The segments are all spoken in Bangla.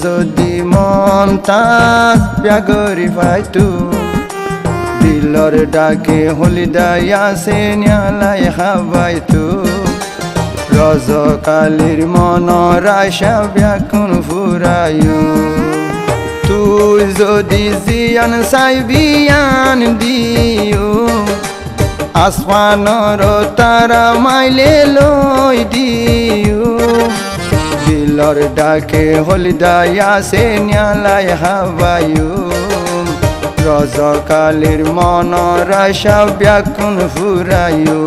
যদি মন তাস ব্যাগরি পাইতু দিলর ডাকে হলিদাই আসে নিয়ালাই হাবাইতু রজকালির মনৰ আশা ব্যাকুল ফুরায়ু তুই যদি জিয়ান চাইবি আন দিও আসমানৰ তারা মাইলে লৈ দিও দিলর ডাকে হলিদাই আসে নিয়ালাই হাবায়ু রজকালির মনৰ আশা ব্যাকুল ফুরায়ু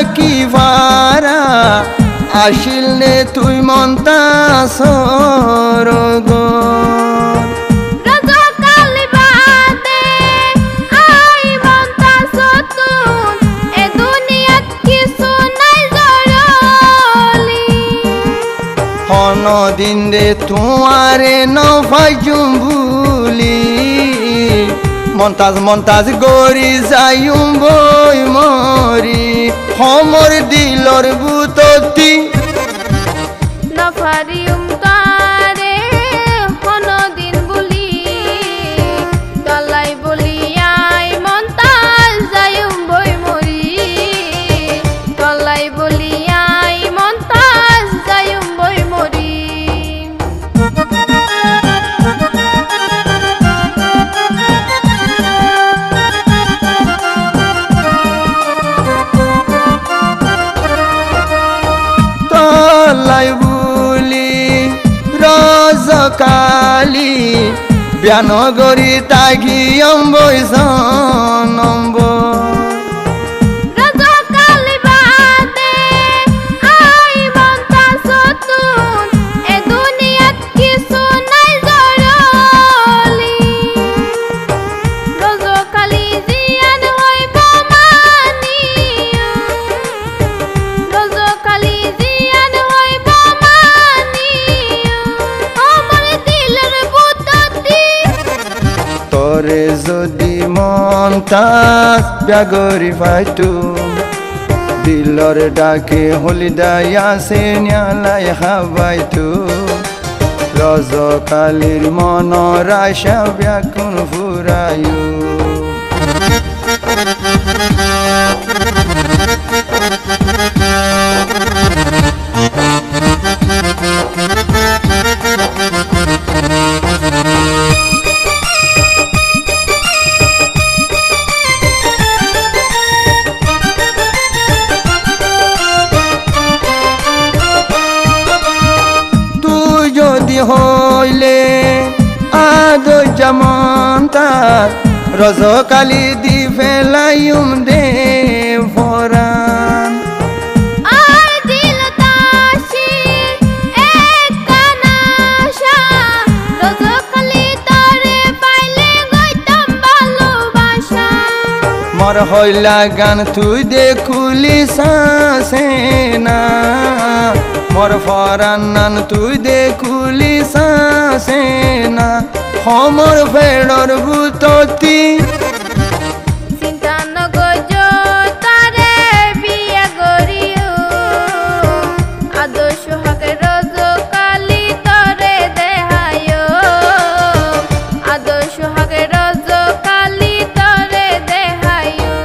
সাকিবারা আসিলে তুই মনতা সরগ রজকালি বাদে আই মনতা সতুন এ দুনিয়াত কিছু নাই জরলি হন দিন রে তোমারে নফাইজুম ভুলি মন্তাজ মন্তাজ গরি যাইম বই মরি হমর দিলর বুততি নফারিউম তারে হন দিন বলি তলাই বলি আই মন্তাজ যাইম বই মরি তলাই বলি আই মন্তাজ যাইম বই মরি রজকালি ব্যানগরি তাগি অম্বই নম্ব রজকালি বাদে আই মনতা সতুন এ দুনিয়াত কিছু নাই জরলি রজকালি জিয়ান হইব মানিও রজকালি জিয়ান হইব মানিও আমার দিলের বুততি তোরে যদি মন তাস ব্যাগরি পাইতু দিলর ডাকে হলিদাই আসে নিয়ালাই হাবাইতু রজকালির মনৰ আশা ব্যাকুল ফুরায়ু হইলে আদো যেমন তার রজকালি দি ফেলাইম দে ফরান আর দিল তাসি এক কানাশা রজকালি তারে পাইলে গইতাম ভালোবাসা মর হইলা গান তুই দেখুলি সাসেনা মোর ফরান নান তুই দেখুলি সাসেনা হমর ফেড়র বুততি চিন্তা নগজ তারে বিয়া গরিও আদর্শ হকে রজকালি তরে দেহায়ো আদর্শ হকে রজকালি তরে দেহায়ো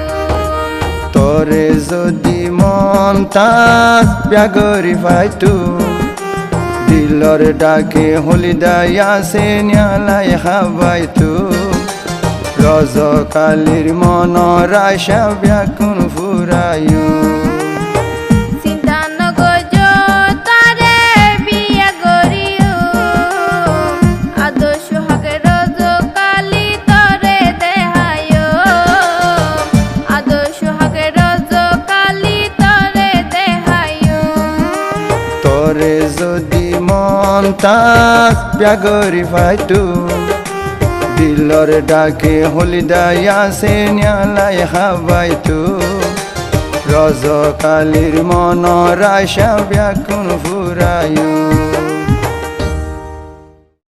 তোরে তাস প্যাগরি ফাইতু দিলর ডাকে হলিদাই আসে নিয়ালাই হাবাইতু রজকালির মনৰ আশা ব্যাকুল ফুরায়ু চিন্তা নগজ তারে বিয়া গরিও আদো সোহাগে রজকালি তরে দেহায়ো আদো সোহাগে রজকালি তরে দেহায়ো তোরে যদি মন তাস প্যাগরি ফাইতু দিলর ডাকে হলিদাই আসে নিয়ালাই হাবাইতু রজকালির মনৰ আশা ব্যাকুল ফুরায়ু